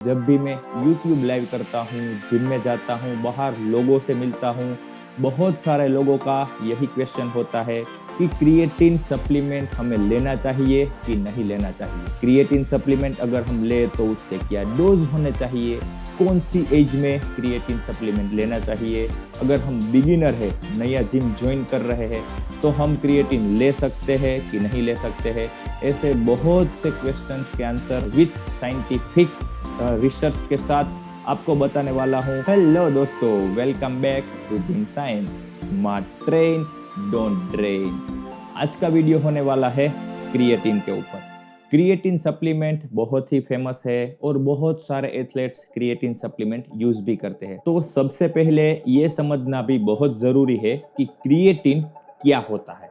जब भी मैं YouTube लाइव करता हूँ, जिम में जाता हूँ, बाहर लोगों से मिलता हूँ, बहुत सारे लोगों का यही क्वेश्चन होता है कि क्रिएटिन सप्लीमेंट हमें लेना चाहिए कि नहीं लेना चाहिए। क्रिएटिन सप्लीमेंट अगर हम ले तो उसके क्या डोज होने चाहिए, कौन सी एज में क्रिएटिन सप्लीमेंट लेना चाहिए। अगर हम बिगिनर है, नया जिम ज्वाइन कर रहे हैं, तो हम क्रिएटिन ले सकते हैं कि नहीं ले सकते हैं। ऐसे बहुत से क्वेश्चंस के आंसर विथ साइंटिफिक रिसर्च के साथ आपको बताने वाला हूँ। हेलो दोस्तों, welcome back to gym science. Smart train don't drain. आज का वीडियो होने वाला है क्रिएटिन के ऊपर। क्रिएटिन सप्लीमेंट बहुत ही फेमस है और बहुत सारे एथलेट्स क्रिएटिन सप्लीमेंट यूज भी करते हैं। तो सबसे पहले ये समझना भी बहुत जरूरी है कि क्रिएटिन क्या होता है।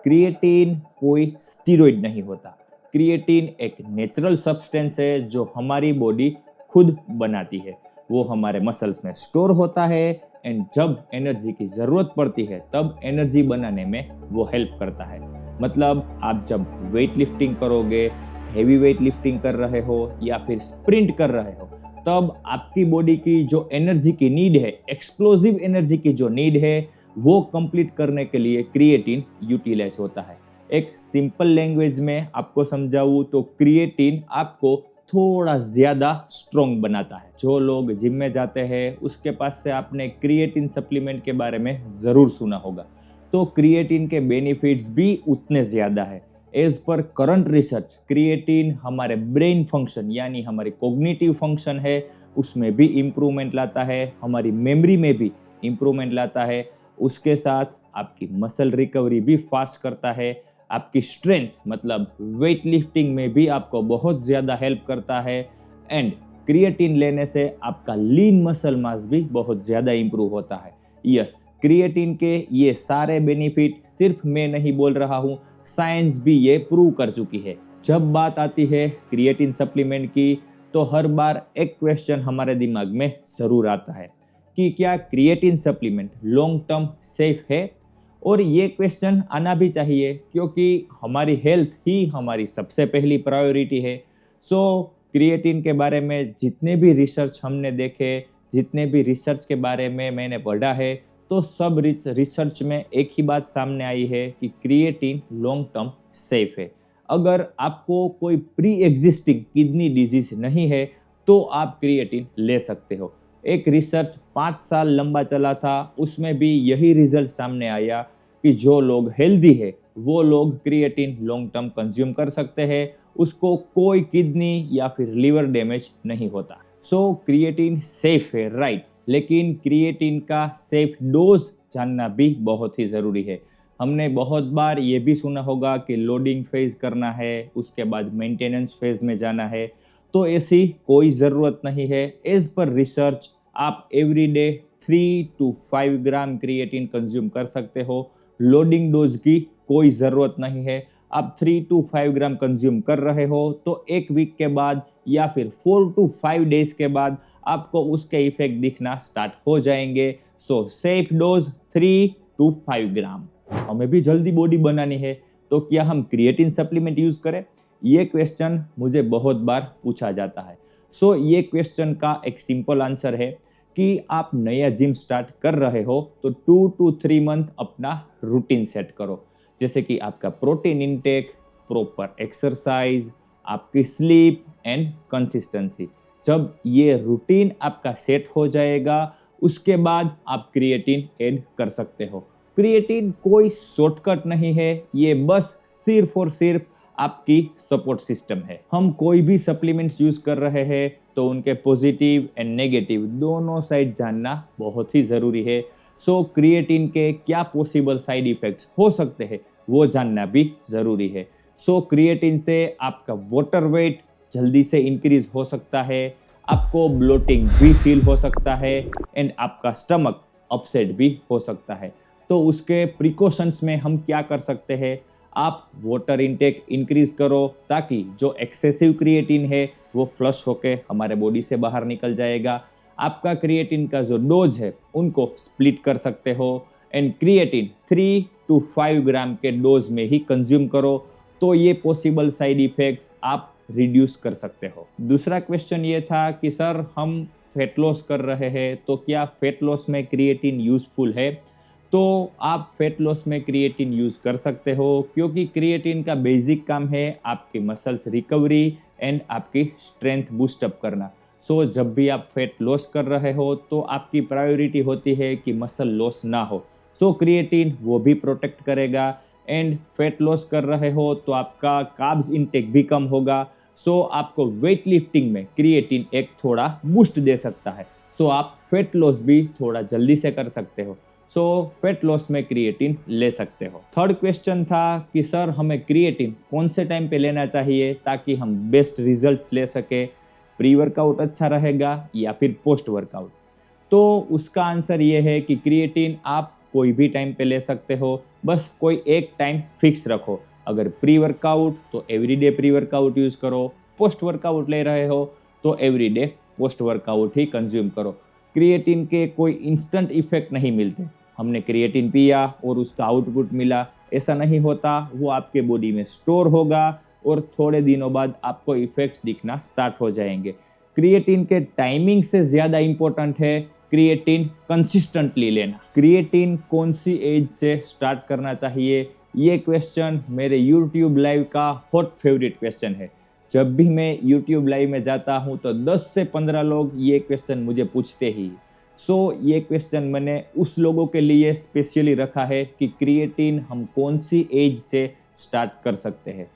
क्रिएटिन कोई स्टीरॉइड नहीं होता। क्रिएटिन एक नेचुरल सब्सटेंस है जो हमारी बॉडी खुद बनाती है। वो हमारे मसल्स में स्टोर होता है एंड जब एनर्जी की ज़रूरत पड़ती है तब एनर्जी बनाने में वो हेल्प करता है। मतलब आप जब वेट लिफ्टिंग करोगे, हेवी वेट लिफ्टिंग कर रहे हो या फिर स्प्रिंट कर रहे हो, तब आपकी बॉडी की जो एनर्जी की नीड है, एक्सप्लोसिव एनर्जी की जो नीड है, वो कंप्लीट करने के लिए क्रिएटिन यूटिलाइज होता है। एक सिंपल लैंग्वेज में आपको समझाऊं तो क्रिएटिन आपको थोड़ा ज़्यादा स्ट्रॉन्ग बनाता है। जो लोग जिम में जाते हैं उसके पास से आपने क्रिएटिन सप्लीमेंट के बारे में ज़रूर सुना होगा। तो क्रिएटिन के बेनिफिट्स भी उतने ज़्यादा है। As per current research, creatine हमारे ब्रेन फंक्शन यानी हमारी कोग्निटिव फंक्शन है उसमें भी इम्प्रूवमेंट लाता है, हमारी मेमोरी में भी इम्प्रूवमेंट लाता है। उसके साथ आपकी मसल रिकवरी भी फास्ट करता है। आपकी स्ट्रेंथ मतलब वेट लिफ्टिंग में भी आपको बहुत ज़्यादा हेल्प करता है। एंड क्रिएटिन लेने से आपका लीन मसल मास भी बहुत ज़्यादा इंप्रूव होता है। यस, क्रिएटिन के ये सारे बेनिफिट सिर्फ मैं नहीं बोल रहा हूँ, साइंस भी ये प्रूव कर चुकी है। जब बात आती है क्रिएटिन सप्लीमेंट की तो हर बार एक क्वेश्चन हमारे दिमाग में ज़रूर आता है कि क्या creatine supplement long term safe है। और ये क्वेश्चन आना भी चाहिए क्योंकि हमारी हेल्थ ही हमारी सबसे पहली प्रायोरिटी है। सो क्रिएटिन के बारे में जितने भी रिसर्च हमने देखे, जितने भी रिसर्च के बारे में मैंने पढ़ा है, तो सब रिसर्च में एक ही बात सामने आई है कि क्रिएटिन लॉन्ग टर्म सेफ है। अगर आपको कोई प्री एग्जिस्टिंग किडनी डिजीज नहीं है तो आप क्रिएटिन ले सकते हो। एक रिसर्च 5 साल लंबा चला था, उसमें भी यही रिजल्ट सामने आया कि जो लोग हेल्दी है वो लोग क्रिएटिन लॉन्ग टर्म कंज्यूम कर सकते हैं, उसको कोई किडनी या फिर लिवर डैमेज नहीं होता। सो क्रिएटिन सेफ है, राइट, लेकिन क्रिएटिन का सेफ डोज जानना भी बहुत ही ज़रूरी है। हमने बहुत बार ये भी सुना होगा कि लोडिंग फेज करना है, उसके बाद मेंटेनेंस फेज में जाना है। तो ऐसी कोई ज़रूरत नहीं है। एज पर रिसर्च आप everyday 3 to 5 gram creatine consume कर सकते हो। लोडिंग डोज की कोई ज़रूरत नहीं है। आप 3 to 5 ग्राम कंज्यूम कर रहे हो तो एक वीक के बाद या फिर 4 to 5 डेज के बाद आपको उसके इफेक्ट दिखना स्टार्ट हो जाएंगे। सो सेफ डोज 3 to 5 ग्राम। हमें भी जल्दी बॉडी बनानी है तो क्या हम क्रिएटिन सप्लीमेंट यूज़ करें? ये क्वेश्चन मुझे बहुत बार पूछा जाता है। सो ये क्वेश्चन का एक सिंपल आंसर है कि आप नया जिम स्टार्ट कर रहे हो तो 2 to 3 मंथ अपना रूटीन सेट करो। जैसे कि आपका प्रोटीन इनटेक, प्रॉपर एक्सरसाइज, आपकी स्लीप एंड कंसिस्टेंसी। जब ये रूटीन आपका सेट हो जाएगा उसके बाद आप क्रिएटिन ऐड कर सकते हो। क्रिएटिन कोई शॉर्टकट नहीं है, ये बस सिर्फ और सिर्फ आपकी सपोर्ट सिस्टम है। हम कोई भी सप्लीमेंट्स यूज कर रहे हैं तो उनके पॉजिटिव एंड नेगेटिव दोनों साइड जानना बहुत ही ज़रूरी है। सो क्रिएटिन के क्या पॉसिबल साइड इफ़ेक्ट्स हो सकते हैं वो जानना भी ज़रूरी है। सो क्रिएटिन से आपका वाटर वेट जल्दी से इंक्रीज हो सकता है, आपको ब्लोटिंग भी फील हो सकता है एंड आपका स्टमक अपसेट भी हो सकता है। तो उसके प्रिकॉशंस में हम क्या कर सकते हैं? आप वाटर इनटेक इंक्रीज करो ताकि जो एक्सेसिव क्रिएटिन है वो फ्लश होके हमारे बॉडी से बाहर निकल जाएगा। आपका क्रिएटिन का जो डोज है उनको स्प्लिट कर सकते हो एंड क्रिएटिन 3 to 5 ग्राम के डोज में ही कंज्यूम करो। तो ये पॉसिबल साइड इफेक्ट्स आप रिड्यूस कर सकते हो। दूसरा क्वेश्चन ये था कि सर हम फैट लॉस कर रहे हैं तो क्या फैट लॉस में क्रिएटिन यूजफुल है? तो आप फैट लॉस में क्रिएटिन यूज़ कर सकते हो क्योंकि क्रिएटिन का बेसिक काम है आपकी मसल्स रिकवरी एंड आपकी स्ट्रेंथ बूस्टअप करना। सो जब भी आप फैट लॉस कर रहे हो तो आपकी प्रायोरिटी होती है कि मसल लॉस ना हो। सो क्रिएटिन वो भी प्रोटेक्ट करेगा एंड फैट लॉस कर रहे हो तो आपका कार्ब्स इनटेक भी कम होगा। सो आपको वेट लिफ्टिंग में क्रिएटिन एक थोड़ा बूस्ट दे सकता है। सो आप फैट लॉस भी थोड़ा जल्दी से कर सकते हो। सो फैट लॉस में क्रिएटिन ले सकते हो। थर्ड क्वेश्चन था कि सर हमें क्रिएटिन कौन से टाइम पे लेना चाहिए ताकि हम बेस्ट रिजल्ट्स ले सके, प्री वर्कआउट अच्छा रहेगा या फिर पोस्ट वर्कआउट? तो उसका आंसर ये है कि क्रिएटिन आप कोई भी टाइम पे ले सकते हो, बस कोई एक टाइम फिक्स रखो। अगर प्री वर्कआउट तो एवरीडे प्री वर्कआउट यूज़ करो, पोस्ट वर्कआउट ले रहे हो तो एवरीडे पोस्ट वर्कआउट ही कंज्यूम करो। क्रिएटिन के कोई इंस्टेंट इफेक्ट नहीं मिलते। हमने क्रिएटिन पिया और उसका आउटपुट मिला, ऐसा नहीं होता। वो आपके बॉडी में स्टोर होगा और थोड़े दिनों बाद आपको इफेक्ट दिखना स्टार्ट हो जाएंगे। क्रिएटिन के टाइमिंग से ज़्यादा इम्पोर्टेंट है क्रिएटिन कंसिस्टेंटली लेना। क्रिएटिन कौन सी एज से स्टार्ट करना चाहिए, ये क्वेश्चन मेरे YouTube लाइव का हॉट फेवरेट क्वेश्चन है। जब भी मैं YouTube लाइव में जाता हूँ तो 10 से 15 लोग ये क्वेश्चन मुझे पूछते ही। ये क्वेश्चन मैंने उस लोगों के लिए स्पेशली रखा है कि क्रिएटिन हम कौन सी एज से स्टार्ट कर सकते हैं।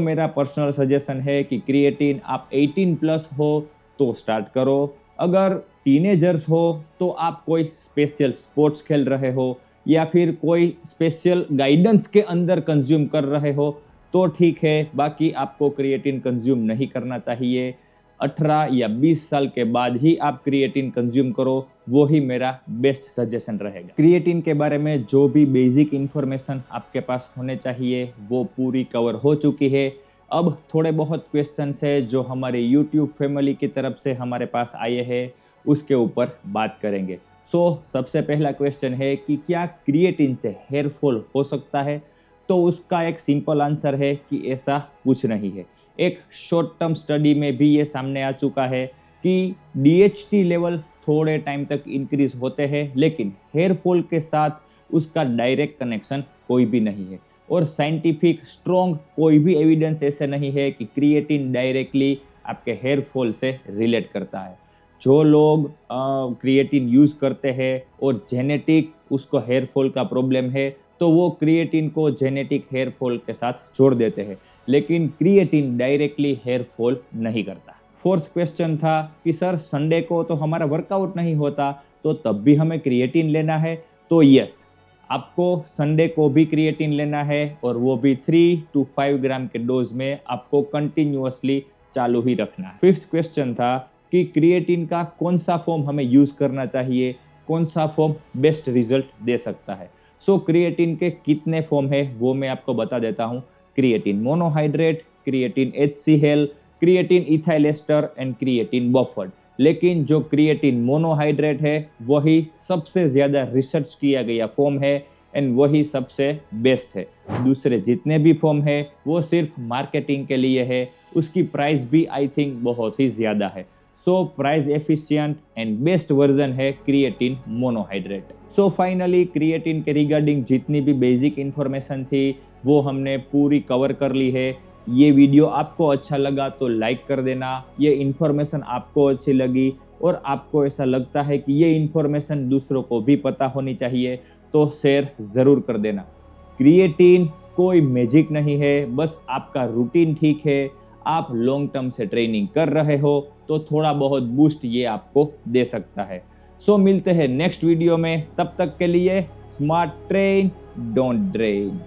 मेरा पर्सनल सजेशन है कि क्रिएटिन आप 18 प्लस हो तो स्टार्ट करो। अगर टीनेजर्स हो तो आप कोई स्पेशल स्पोर्ट्स खेल रहे हो या फिर कोई स्पेशल गाइडेंस के अंदर कंज्यूम कर रहे हो तो ठीक है, बाकी आपको क्रिएटिन कंज्यूम नहीं करना चाहिए। 18 या 20 साल के बाद ही आप क्रिएटिन कंज्यूम करो, वो ही मेरा बेस्ट सजेशन रहेगा। क्रिएटिन के बारे में जो भी बेसिक इन्फॉर्मेशन आपके पास होने चाहिए वो पूरी कवर हो चुकी है। अब थोड़े बहुत क्वेश्चंस है जो हमारे YouTube फैमिली की तरफ से हमारे पास आए हैं, उसके ऊपर बात करेंगे। सबसे पहला क्वेश्चन है कि क्या क्रिएटिन से हेयर फॉल हो सकता है? तो उसका एक सिंपल आंसर है कि ऐसा कुछ नहीं है। एक शॉर्ट टर्म स्टडी में भी ये सामने आ चुका है कि DHT लेवल थोड़े टाइम तक इंक्रीज होते हैं, लेकिन हेयर फॉल के साथ उसका डायरेक्ट कनेक्शन कोई भी नहीं है और साइंटिफिक स्ट्रॉन्ग कोई भी एविडेंस ऐसे नहीं है कि क्रिएटिन डायरेक्टली आपके हेयर फॉल से रिलेट करता है। जो लोग क्रिएटिन यूज़ करते हैं और जेनेटिक उसको हेयर फॉल का प्रॉब्लम है तो वो क्रिएटिन को जेनेटिक हेयर फॉल के साथ जोड़ देते हैं, लेकिन क्रिएटिन डायरेक्टली हेयर फॉल नहीं करता। फोर्थ क्वेश्चन था कि सर संडे को तो हमारा वर्कआउट नहीं होता तो तब भी हमें क्रिएटिन लेना है? तो यस, आपको संडे को भी क्रिएटिन लेना है और वो भी 3 to 5 ग्राम के डोज में आपको कंटिन्यूअसली चालू ही रखना है। फिफ्थ क्वेश्चन था कि क्रिएटिन का कौन सा फॉर्म हमें यूज़ करना चाहिए, कौन सा फॉर्म बेस्ट रिजल्ट दे सकता है। क्रिएटिन के कितने फॉर्म है वो मैं आपको बता देता हूँ। Creatine monohydrate, creatine HCl, creatine ethyl ester and creatine buffered. लेकिन जो क्रिएटिन मोनोहाइड्रेट है वही सबसे ज़्यादा रिसर्च किया गया फॉर्म है एंड वही सबसे बेस्ट है। दूसरे जितने भी फॉर्म है वो सिर्फ मार्केटिंग के लिए है, उसकी प्राइस भी आई थिंक बहुत ही ज़्यादा है। Price efficient and best version है क्रिएटिन मोनोहाइड्रेट। फाइनली क्रिएटिन के रिगार्डिंग जितनी भी बेसिक इन्फॉर्मेशन थी वो हमने पूरी कवर कर ली है। ये वीडियो आपको अच्छा लगा तो लाइक कर देना। ये इन्फॉर्मेशन आपको अच्छी लगी और आपको ऐसा लगता है कि ये इन्फॉर्मेशन दूसरों को भी पता होनी चाहिए तो शेयर ज़रूर कर देना। क्रिएटिन कोई मैजिक नहीं है, बस आपका रूटीन ठीक है, आप लॉन्ग टर्म से ट्रेनिंग कर रहे हो तो थोड़ा बहुत बूस्ट ये आपको दे सकता है। मिलते हैं नेक्स्ट वीडियो में, तब तक के लिए स्मार्ट ट्रेन डोंट ड्रेन।